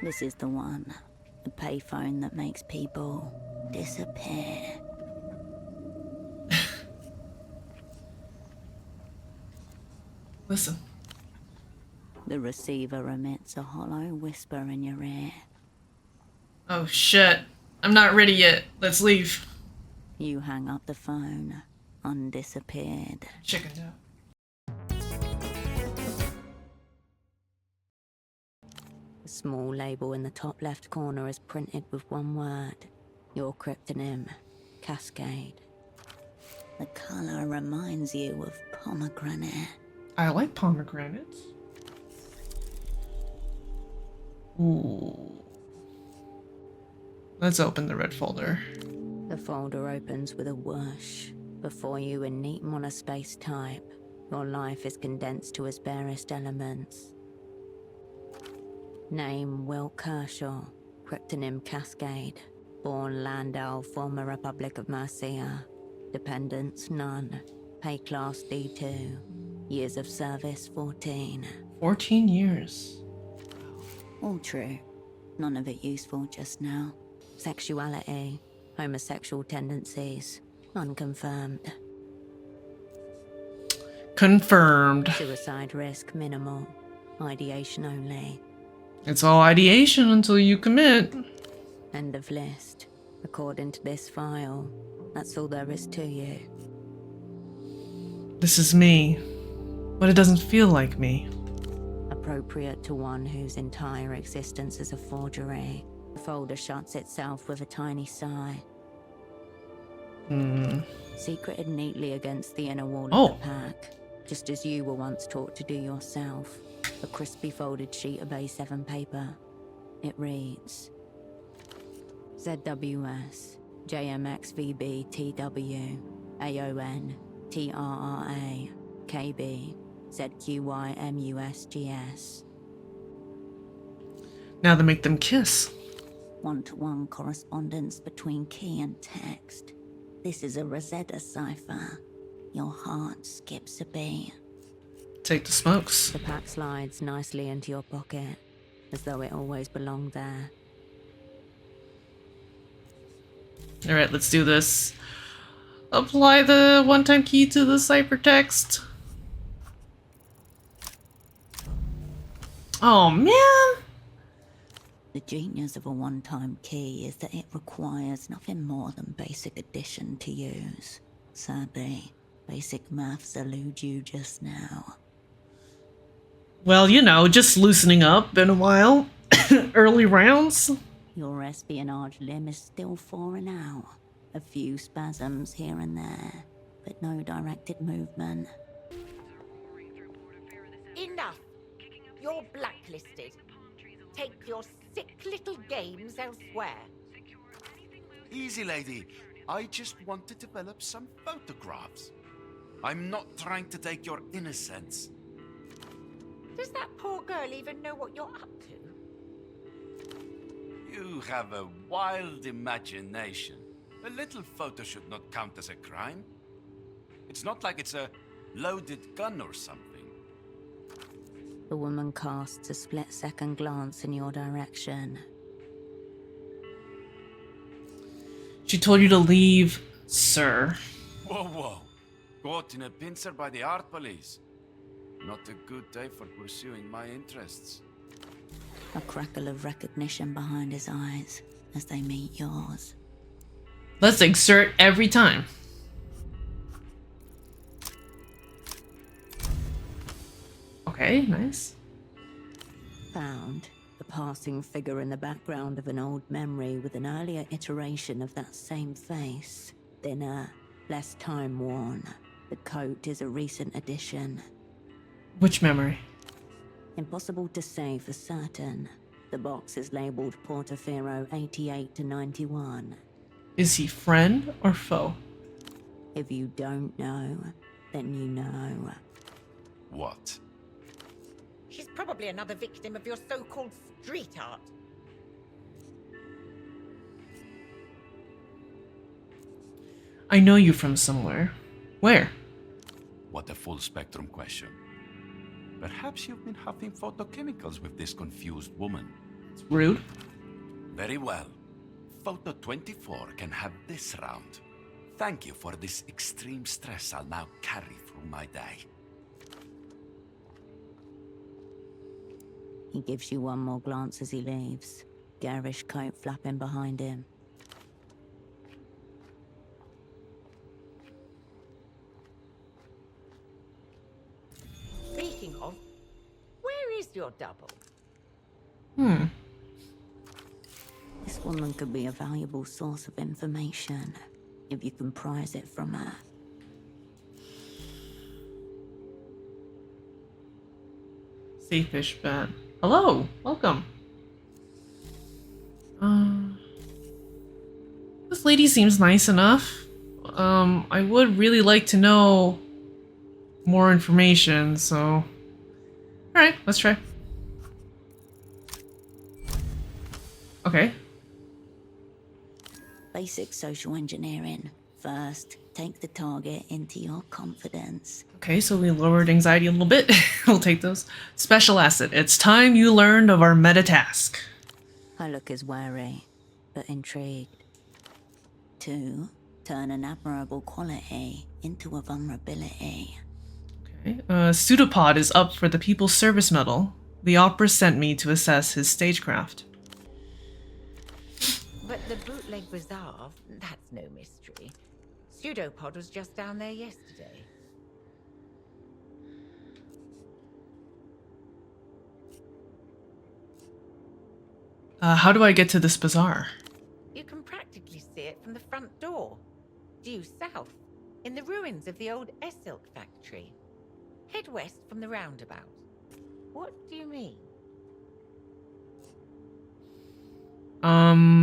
This is the one. The payphone that makes people disappear. Listen. The receiver emits a hollow whisper in your ear. Oh shit. I'm not ready yet. Let's leave. You hang up the phone, undisappeared. Chickened out. A small label in the top left corner is printed with one word. Your cryptonym, Cascade. The color reminds you of pomegranate. I like pomegranates. Ooh. Let's open the red folder. The folder opens with a whoosh. Before you in neat monospace type, your life is condensed to its barest elements. Name Will Kershaw, cryptonym Cascade. Born Landau, former Republic of Mercia. Dependents none. Pay class D2. Years of service 14. 14 years. All true. None of it useful just now. Sexuality, homosexual tendencies, unconfirmed. Confirmed. Suicide risk minimal. Ideation only. It's all ideation until you commit. End of list. According to this file, that's all there is to you. This is me, but it doesn't feel like me. Appropriate to one whose entire existence is a forgery. The folder shuts itself with a tiny sigh. Secreted neatly against the inner wall of the pack, just as you were once taught to do yourself. A crispy folded sheet of A7 paper. It reads: ZWS, JMXVB TW, AON, TRRA, KB, ZQYMUSGS. Now they make them kiss. One-to-one correspondence between key and text. This is a Rosetta cipher. Your heart skips a beat. Take the smokes. The pack slides nicely into your pocket, as though it always belonged there. Alright, let's do this. Apply the one-time key to the ciphertext. Oh man! The genius of a one-time key is that it requires nothing more than basic addition to use. Sadly, basic maths elude you just now. Well, you know, just loosening up. Been a while. Early rounds. Your espionage limb is still falling out. A few spasms here and there, but no directed movement. Enough! You're blacklisted. Take your sick little games elsewhere. Easy, lady. I just want to develop some photographs. I'm not trying to take your innocence. Does that poor girl even know what you're up to? You have a wild imagination. A little photo should not count as a crime. It's not like it's a loaded gun or something. The woman casts a split-second glance in your direction. She told you to leave, sir. Whoa, whoa. Caught in a pincer by the art police. Not a good day for pursuing my interests. A crackle of recognition behind his eyes as they meet yours. Let's exert every time. Okay, nice. Found. The passing figure in the background of an old memory with an earlier iteration of that same face. Thinner, less time-worn. The coat is a recent addition. Which memory? Impossible to say for certain. The box is labeled Portofiro 88 to 91. Is he friend or foe? If you don't know, then you know. What? She's probably another victim of your so-called street art. I know you from somewhere. Where? What a full spectrum question. Perhaps you've been huffing photochemicals with this confused woman. It's rude. Very well. Photo 24 can have this round. Thank you for this extreme stress I'll now carry through my day. He gives you one more glance as he leaves, garish coat flapping behind him. Speaking of, where is your double? This woman could be a valuable source of information if you can prise it from her. Seafish bat. Hello, welcome. This lady seems nice enough. I would really like to know more information, so... Alright, let's try. Okay. Basic social engineering. First, take the target into your confidence. Okay, so we lowered anxiety a little bit. We'll take those. Special asset. It's time you learned of our meta task. Her look is wary, but intrigued. 2, turn an admirable quality into a vulnerability. Okay. Pseudopod is up for the People's Service Medal. The opera sent me to assess his stagecraft. But the bootleg bazaar, that's no mystery. Pseudopod was just down there yesterday. How do I get to this bazaar? You can practically see it from the front door. Due south, in the ruins of the old silk factory. Head west from the roundabout. What do you mean?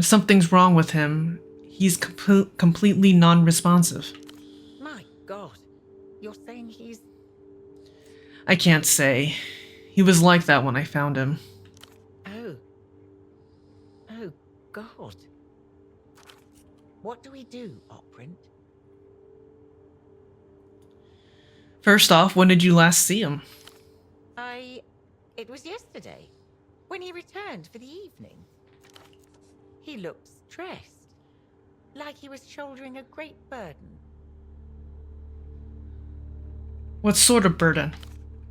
Something's wrong with him. He's completely non-responsive. My God, you're saying he's... I can't say. He was like that when I found him. Oh. Oh, God. What do we do, Operant? First off, when did you last see him? It was yesterday, when he returned for the evening. He looked stressed, like he was shouldering a great burden. What sort of burden?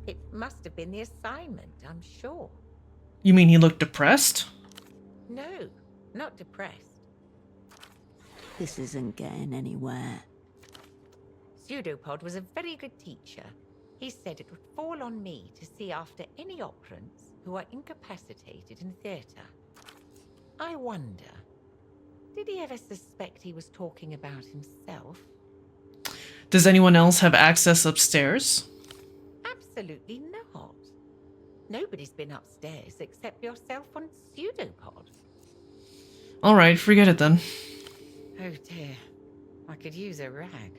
It must have been the assignment, I'm sure. You mean he looked depressed? No, not depressed. This isn't getting anywhere. Pseudopod was a very good teacher. He said it would fall on me to see after any operants who are incapacitated in theatre. I wonder, did he ever suspect he was talking about himself? Does anyone else have access upstairs? Absolutely not. Nobody's been upstairs except yourself and Pseudopod. Alright, forget it then. Oh dear, I could use a rag.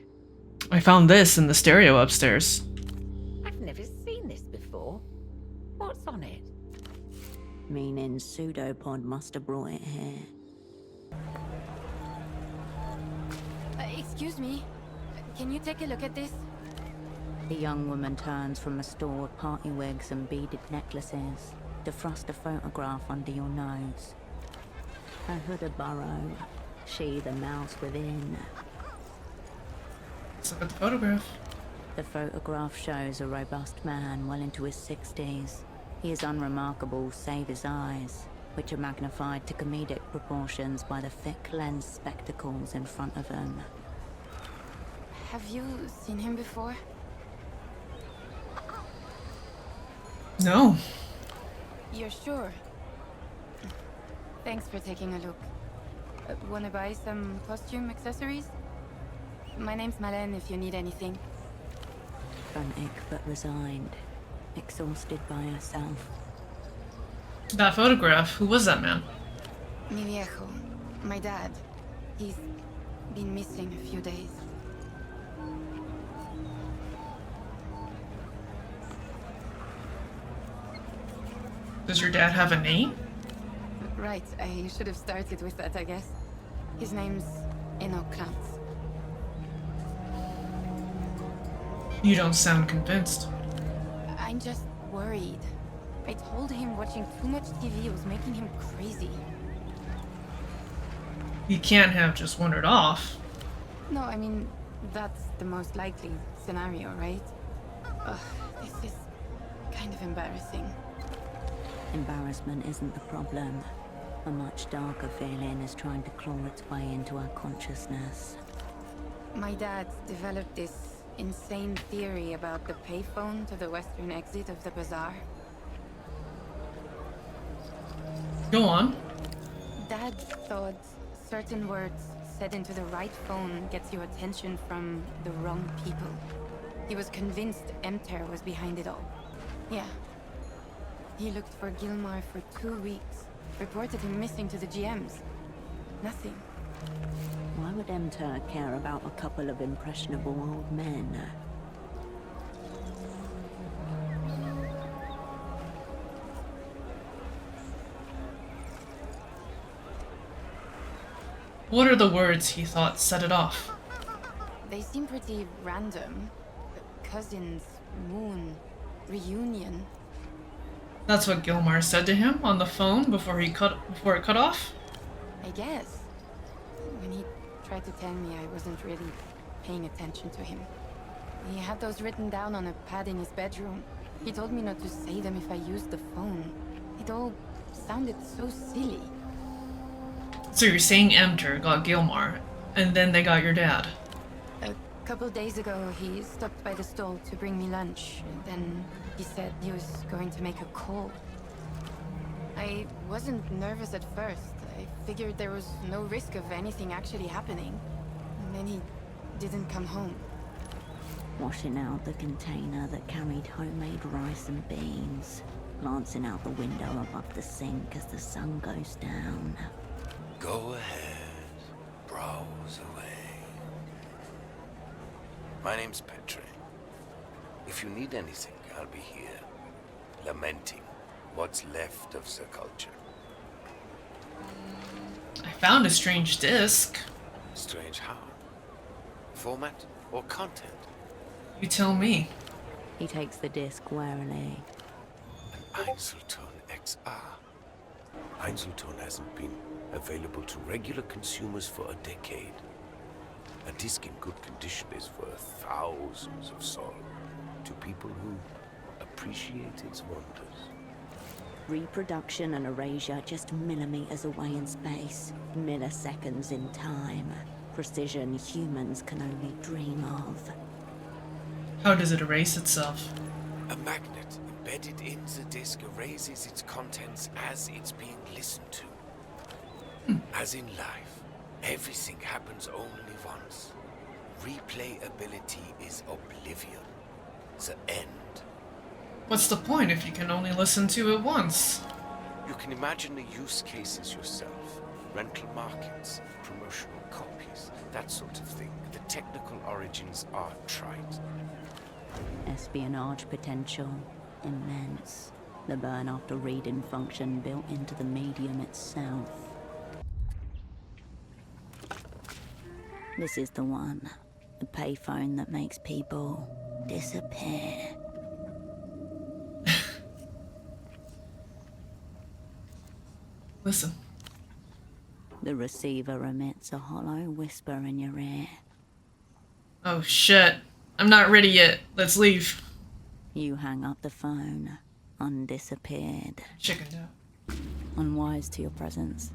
I found this in the stereo upstairs. I've never seen this before. What's on it? Meaning Pseudopod must have brought it here. Excuse me. Can you take a look at this? The young woman turns from a store of party wigs and beaded necklaces to thrust a photograph under your nose. A hood a burrow, she the mouse within. Let's look at the photograph. The photograph shows a robust man well into his 60s. He is unremarkable save his eyes, which are magnified to comedic proportions by the thick lens spectacles in front of him. Have you seen him before? No. You're sure? Thanks for taking a look. Wanna buy some costume accessories? My name's Malène if you need anything. Frantic but resigned, exhausted by herself. That photograph, who was that man? Mi viejo, my dad. He's been missing a few days. Does your dad have a name? Right, I should have started with that, I guess. His name's Enoch Clance. You don't sound convinced. I'm just worried. I told him watching too much TV was making him crazy. He can't have just wandered off. No, I mean, that's the most likely scenario, right? Ugh, this is kind of embarrassing. Embarrassment isn't the problem. A much darker feeling is trying to claw its way into our consciousness. My dad developed this insane theory about the payphone to the western exit of the bazaar. Go on. Dad thought certain words said into the right phone gets your attention from the wrong people. He was convinced Emter was behind it all. Yeah. He looked for Gilmar for 2 weeks. Reported him missing to the GMs. Nothing. Why would Emter care about a couple of impressionable old men? What are the words he thought set it off? They seem pretty random. Cousins, moon, reunion. That's what Gilmar said to him on the phone before it cut off? I guess. When he tried to tell me, I wasn't really paying attention to him. He had those written down on a pad in his bedroom. He told me not to say them if I used the phone. It all sounded so silly. So you're saying Emter got Gilmar, and then they got your dad? A couple days ago, he stopped by the stall to bring me lunch. And then he said he was going to make a call. I wasn't nervous at first. I figured there was no risk of anything actually happening. And then he didn't come home. Washing out the container that carried homemade rice and beans. Glancing out the window above the sink as the sun goes down. Go ahead. Browse away. My name's Petre. If you need anything, I'll be here. Lamenting what's left of the culture. I found a strange disc. Strange how? Format or content? You tell me. He takes the disc warily. An Einzelton XR. Einzelton hasn't been available to regular consumers for a decade. A disc in good condition is worth thousands of sol to people who appreciate its wonders. Reproduction and erasure just millimeters away in space, milliseconds in time. Precision humans can only dream of. How does it erase itself? A magnet embedded in the disc erases its contents as it's being listened to. As in life, everything happens only once. Replayability is oblivion. The end. What's the point if you can only listen to it once? You can imagine the use cases yourself. Rental markets, promotional copies, that sort of thing. The technical origins are trite. Espionage potential, immense. The burn after reading function built into the medium itself. This is the one. The payphone that makes people disappear. Listen. The receiver emits a hollow whisper in your ear. Oh shit. I'm not ready yet. Let's leave. You hang up the phone, undisappeared. Chickened out. Unwise to your presence,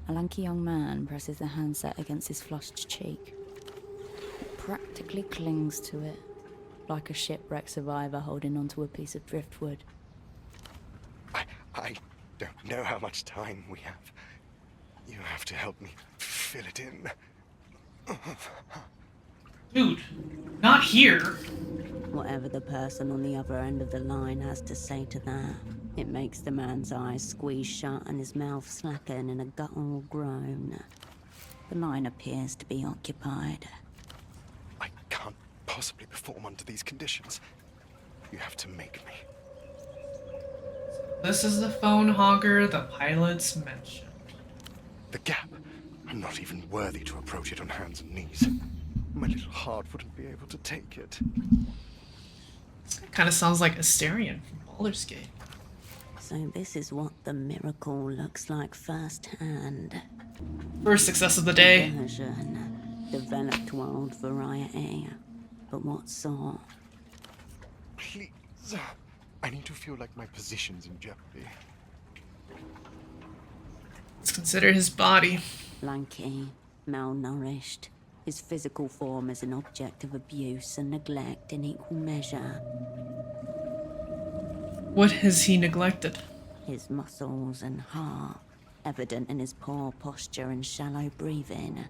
a lanky young man presses the handset against his flushed cheek. It practically clings to it, like a shipwreck survivor holding onto a piece of driftwood. I don't know how much time we have. You have to help me fill it in. Dude, not here. Whatever the person on the other end of the line has to say to that, it makes the man's eyes squeeze shut and his mouth slacken in a guttural groan. The line appears to be occupied. I can't possibly perform under these conditions. You have to make me. This is the phone hogger the pilots mentioned. The gap. I'm not even worthy to approach it on hands and knees. My little heart wouldn't be able to take it. This kind of sounds like Asterion from Baldur's Gate. So this is what the miracle looks like firsthand. First success of the day. Version, developed world variety. But what sort? Please. I need to feel like my position's in jeopardy. Let's consider his body. Lanky, malnourished. His physical form is an object of abuse and neglect in equal measure. What has he neglected? His muscles and heart, evident in his poor posture and shallow breathing.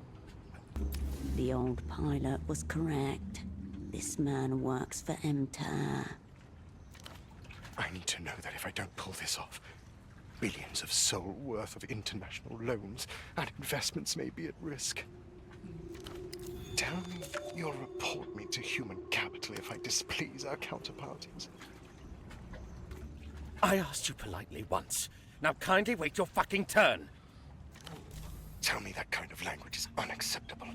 The old pilot was correct. This man works for MTER. I need to know that if I don't pull this off, billions of soul worth of international loans and investments may be at risk. Tell me you'll report me to human capital if I displease our counterparties. I asked you politely once. Now kindly wait your fucking turn. Tell me that kind of language is unacceptable.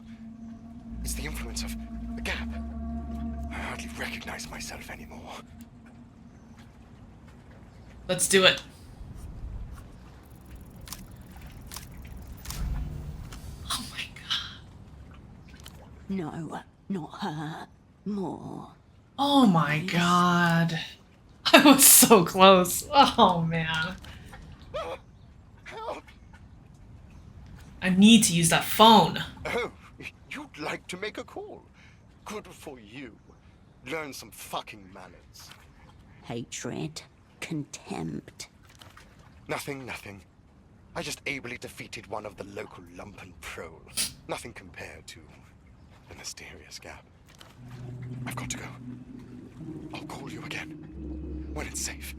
It's the influence of the gap. I hardly recognize myself anymore. Let's do it. Oh my god. No, not her. More. Oh my god. I was so close. Oh man. Help! I need to use that phone. Oh, you'd like to make a call? Good for you. Learn some fucking manners. Hatred. Contempt. Nothing. I just ably defeated one of the local lumpen prole. Nothing compared to the mysterious gap. I've got to go. I'll call you again when it's safe.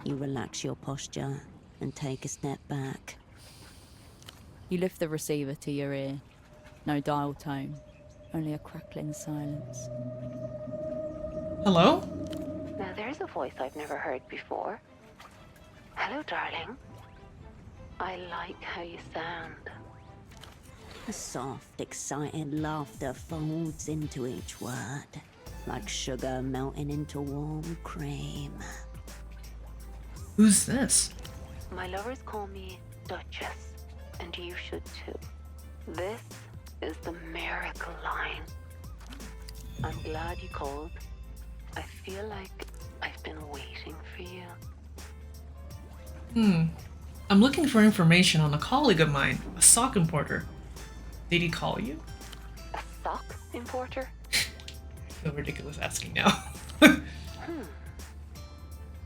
You relax your posture and take a step back. You lift the receiver to your ear. No dial tone, only a crackling silence. Hello? Now there's a voice I've never heard before. Hello, darling. I like how you sound. A soft, excited laughter folds into each word, like sugar melting into warm cream. Who's this? My lovers call me Duchess, and you should too. This is the miracle line. I'm glad you called. I feel like I've been waiting for you. I'm looking for information on a colleague of mine, a sock importer. Did he call you? A sock importer? I feel ridiculous asking now.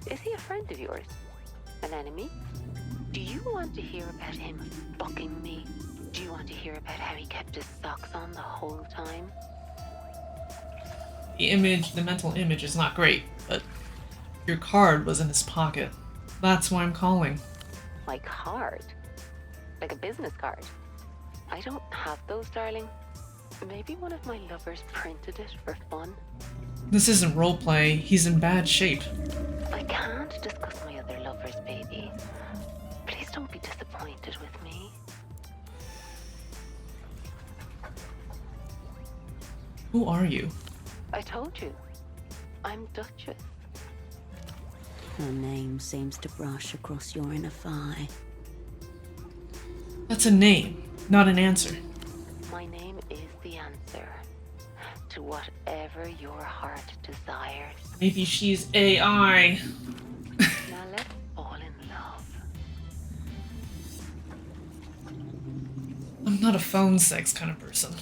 Is he a friend of yours? An enemy? Do you want to hear about him fucking me? Do you want to hear about how he kept his socks on the whole time? The mental image is not great, but your card was in his pocket. That's why I'm calling. My card? Like a business card? I don't have those, darling. Maybe one of my lovers printed it for fun. This isn't roleplay. He's in bad shape. I can't discuss my other lovers, baby. Please don't be disappointed with me. Who are you? I told you. I'm Duchess. Her name seems to brush across your inner thigh. That's a name, not an answer. My name is the answer to whatever your heart desires. Maybe she's AI. Now let's fall in love. I'm not a phone sex kind of person.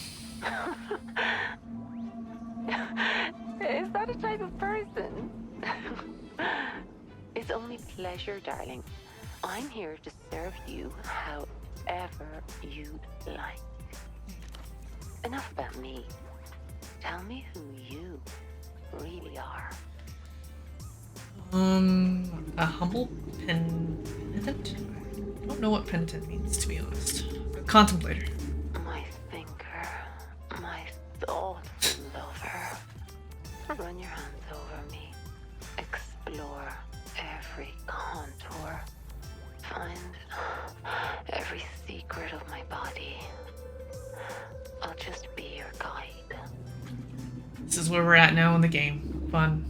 Is that a type of person? It's only pleasure, darling. I'm here to serve you however you'd like. Enough about me. Tell me who you really are. A humble penitent? I don't know what penitent means, to be honest. Contemplator. My thinker, my thoughtful lover. Run your hands over me. Explore every contour. Find every secret of my body. I'll just be your guide. This is where we're at now in the game. Fun.